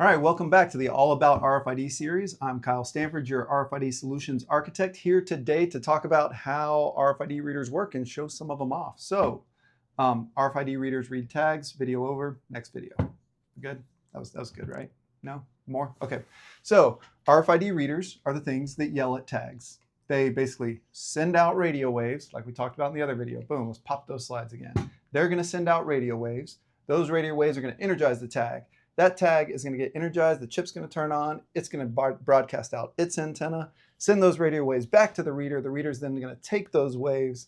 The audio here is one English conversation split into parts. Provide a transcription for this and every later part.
All right, welcome back to the All About RFID series. I'm Kyle Stanford, your RFID solutions architect, here today to talk about how RFID readers work and show some of them off. So, RFID readers read tags, video over, next video. Good? That was good, right? No? More? Okay. So, RFID readers are the things that yell at tags. They basically send out radio waves, like we talked about in the other video. Boom, let's pop those slides again. They're going to send out radio waves. Those radio waves are going to energize the tag. That tag is going to get energized, the chip's going to turn on, it's going to broadcast out its antenna, send those radio waves back to the reader. The reader's then going to take those waves,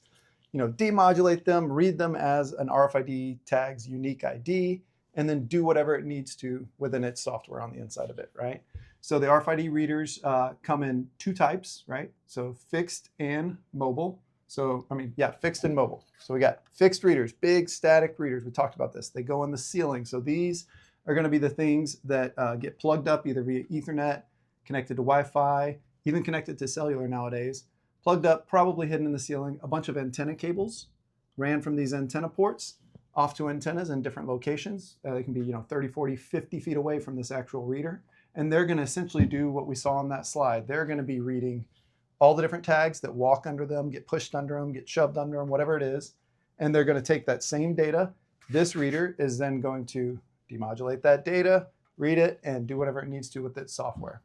demodulate them, read them as an RFID tag's unique ID, and then do whatever it needs to within its software on the inside of it, right? So the RFID readers come in two types, right? So fixed and mobile. Fixed and mobile. So we got fixed readers, big static readers. We talked about this. They go in the ceiling. So these are going to be the things that get plugged up either via Ethernet, connected to Wi-Fi, even connected to cellular nowadays. Plugged up, probably hidden in the ceiling, a bunch of antenna cables ran from these antenna ports off to antennas in different locations. They can be 30, 40, 50 feet away from this actual reader. And they're going to essentially do what we saw on that slide. They're going to be reading all the different tags that walk under them, get pushed under them, get shoved under them, whatever it is. And they're going to take that same data. This reader is then going to demodulate that data, read it, and do whatever it needs to with its software.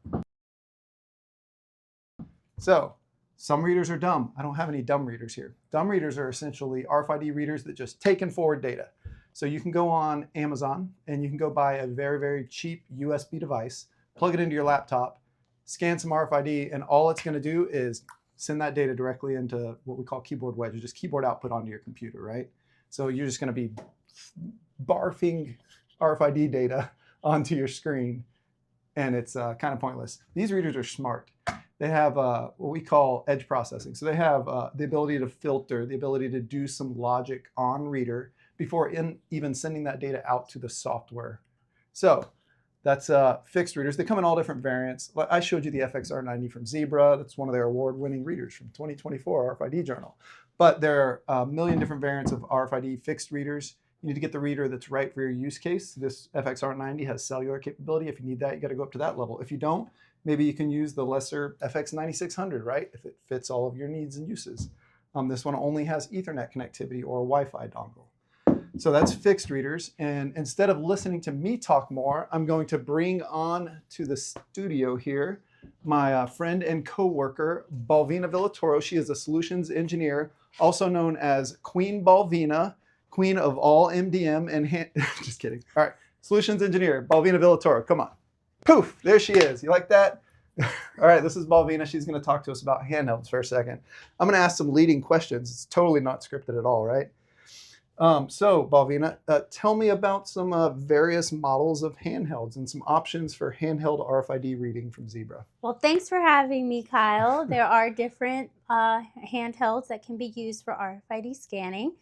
So, some readers are dumb. I don't have any dumb readers here. Dumb readers are essentially RFID readers that just take and forward data. So you can go on Amazon and you can go buy a very, very cheap USB device, plug it into your laptop, scan some RFID, and all it's going to do is send that data directly into what we call keyboard wedge, or just keyboard output onto your computer, right? So you're just going to be barfing RFID data onto your screen, and it's kind of pointless. These readers are smart. They have what we call edge processing. So they have the ability to filter, the ability to do some logic on reader before even sending that data out to the software. So that's fixed readers. They come in all different variants. I showed you the FXR90 from Zebra. That's one of their award-winning readers from 2024 RFID Journal. But there are a million different variants of RFID fixed readers. You need to get the reader that's right for your use case. This FXR90 has cellular capability. If you need that, you got to go up to that level. If you don't, maybe you can use the lesser FX9600, right? If it fits all of your needs and uses. This one only has Ethernet connectivity or a Wi-Fi dongle. So that's fixed readers. And instead of listening to me talk more, I'm going to bring on to the studio here my friend and co-worker, Balvina Villatoro. She is a solutions engineer, also known as Queen Balvina, Queen of all MDM and just kidding. All right, solutions engineer, Balvina Villatoro, come on. Poof, there she is. You like that? All right, this is Balvina. She's going to talk to us about handhelds for a second. I'm going to ask some leading questions. It's totally not scripted at all, right? So Balvina, tell me about some various models of handhelds and some options for handheld RFID reading from Zebra. Well, thanks for having me, Kyle. There are different handhelds that can be used for RFID scanning.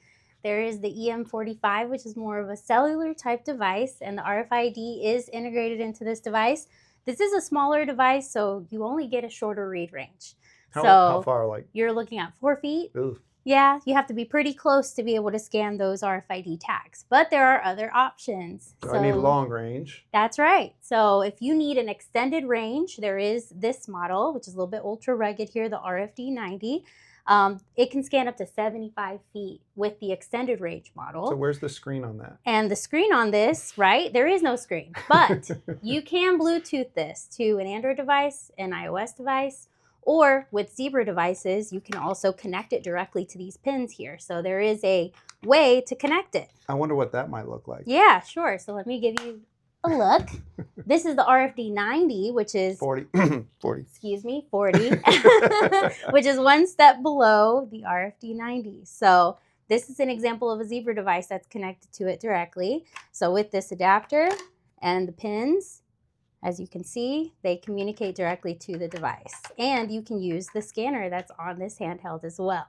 There is the EM45, which is more of a cellular type device, and the RFID is integrated into this device. This is a smaller device, so you only get a shorter read range. How far? Like you're looking at 4 feet. Ooh. Yeah, you have to be pretty close to be able to scan those RFID tags, but there are other options. So I need long range. That's right. So if you need an extended range, there is this model, which is a little bit ultra rugged here, the RFD90. It can scan up to 75 feet with the extended range model. So where's the screen on that? And the screen on this, right? There is no screen, but you can Bluetooth this to an Android device, an iOS device, or with Zebra devices, you can also connect it directly to these pins here. So there is a way to connect it. I wonder what that might look like. Yeah, sure. So let me give you a look. This is the RFD90, which is 40. Excuse me, 40, which is one step below the RFD90. So this is an example of a Zebra device that's connected to it directly. So with this adapter and the pins, as you can see, they communicate directly to the device. And you can use the scanner that's on this handheld as well.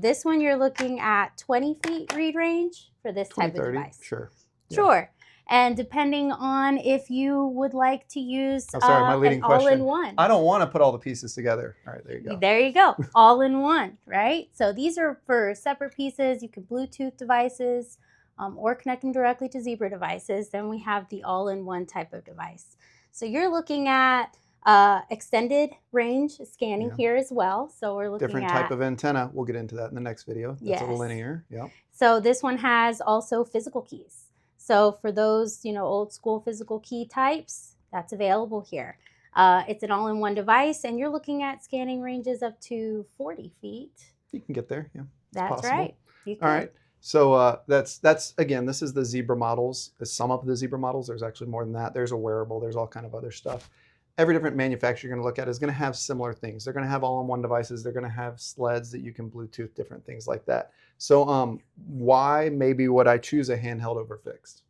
This one you're looking at 20 feet read range for this type of device. Sure. Yeah. Sure. And depending on if you would like to use my leading question. all-in-one. I don't want to put all the pieces together. All right, there you go. There you go. All-in-one, right? So these are for separate pieces. You can Bluetooth devices or connect them directly to Zebra devices, then we have the all-in-one type of device. So you're looking at extended range scanning here as well. So we're looking different at type of antenna. We'll get into that in the next video. That's a linear. Yep. So this one has also physical keys. So for those, old school physical key types, that's available here. It's an all-in-one device, and you're looking at scanning ranges up to 40 feet. You can get there, yeah. That's possible. right. All right. So that's again, this is the Zebra models. Some of the Zebra models. There's actually more than that. There's a wearable. There's all kind of other stuff. Every different manufacturer you're going to look at is going to have similar things. They're going to have all-in-one devices. They're going to have sleds that you can Bluetooth, different things like that. So why maybe would I choose a handheld over fixed?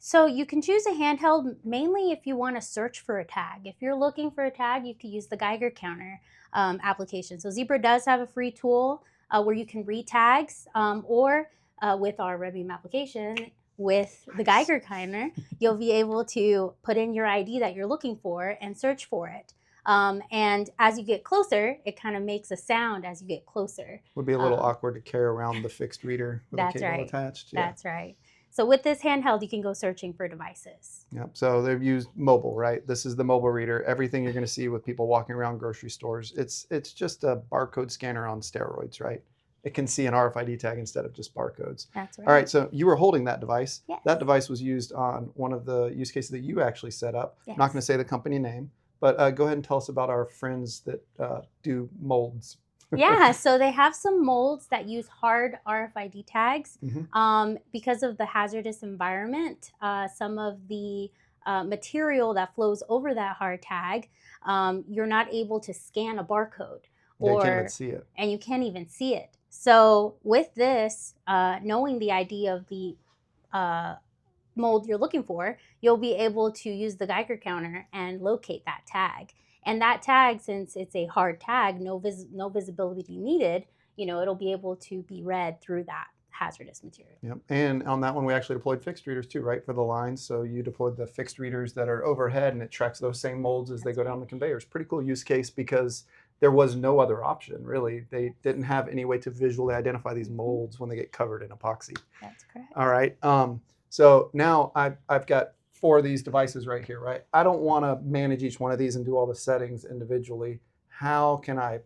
So you can choose a handheld mainly if you want to search for a tag. If you're looking for a tag, you could use the Geiger counter application. So Zebra does have a free tool where you can read tags, or with our RedBeam application, with the Geiger counter, you'll be able to put in your ID that you're looking for and search for it. And as you get closer, it kind of makes a sound as you get closer. Would be a little awkward to carry around the fixed reader with a cable attached. Yeah. That's right. So with this handheld, you can go searching for devices. Yep. So they've used mobile, right? This is the mobile reader. Everything you're going to see with people walking around grocery stores, it's just a barcode scanner on steroids, right? It can see an RFID tag instead of just barcodes. That's right. All right, so you were holding that device. Yes. That device was used on one of the use cases that you actually set up. Yes. I'm not going to say the company name, but go ahead and tell us about our friends that do molds. Yeah, so they have some molds that use hard RFID tags. Because of the hazardous environment, some of the material that flows over that hard tag, you're not able to scan a barcode. You can't even see it. And you can't even see it. So with this, knowing the ID of the mold you're looking for, you'll be able to use the Geiger counter and locate that tag. And that tag, since it's a hard tag, no visibility needed, it'll be able to be read through that hazardous material. Yep. And on that one, we actually deployed fixed readers too, right, for the lines. So you deployed the fixed readers that are overhead, and it tracks those same molds as they go down the conveyors. Pretty cool use case because there was no other option, really. They didn't have any way to visually identify these molds when they get covered in epoxy. That's correct. All right. So now I've got 4 of these devices right here, right? I don't want to manage each one of these and do all the settings individually. How can I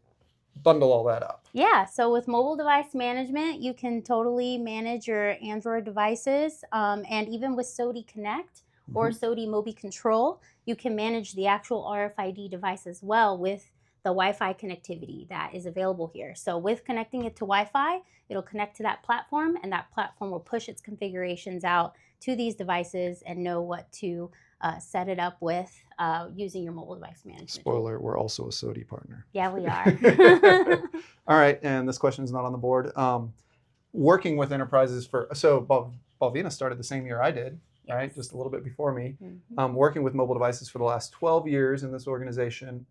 bundle all that up? Yeah, so with mobile device management, you can totally manage your Android devices, and even with SODI Connect or SODI Mobi Control, you can manage the actual RFID device as well with the Wi-Fi connectivity that is available here. So with connecting it to Wi-Fi, it'll connect to that platform, and that platform will push its configurations out to these devices and know what to set it up with using your mobile device management. Spoiler, we're also a SODI partner. Yeah, we are. All right, and this question is not on the board. Working with enterprises so Balvina started the same year I did, right? Just a little bit before me. Working with mobile devices for the last 12 years in this organization.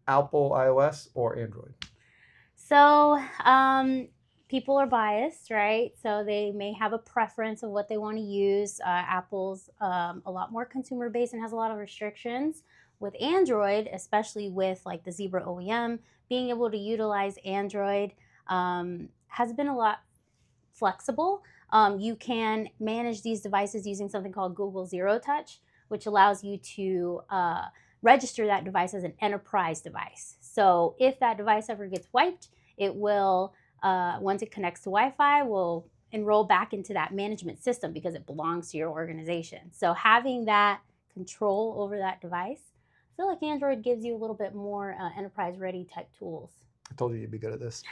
Apple iOS or Android? So people are biased, right? So they may have a preference of what they want to use. Apple's a lot more consumer based and has a lot of restrictions. With Android, especially with like the Zebra OEM, being able to utilize Android has been a lot flexible. You can manage these devices using something called Google Zero Touch, which allows you to register that device as an enterprise device. So if that device ever gets wiped, it will, once it connects to Wi-Fi, will enroll back into that management system because it belongs to your organization. So having that control over that device, I feel like Android gives you a little bit more enterprise-ready type tools. I told you you'd be good at this.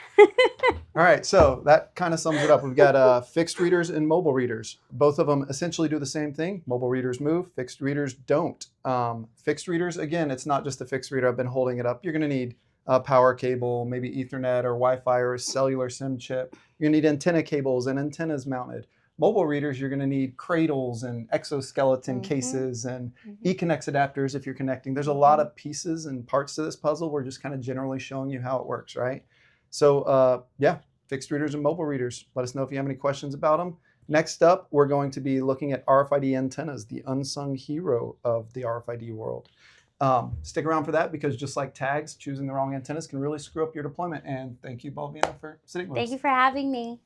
All right, so that kind of sums it up. We've got fixed readers and mobile readers. Both of them essentially do the same thing. Mobile readers move, fixed readers don't. Fixed readers, again, it's not just a fixed reader. I've been holding it up. You're going to need a power cable, maybe Ethernet or Wi-Fi or a cellular SIM chip. You're going to need antenna cables and antennas mounted. Mobile readers, you're going to need cradles and exoskeleton cases and eConnect adapters if you're connecting. There's a lot of pieces and parts to this puzzle. We're just kind of generally showing you how it works, right? So yeah, fixed readers and mobile readers. Let us know if you have any questions about them. Next up, we're going to be looking at RFID antennas, the unsung hero of the RFID world. Stick around for that because just like tags, choosing the wrong antennas can really screw up your deployment. And thank you, Balvina, for sitting with us. Thank you for having me.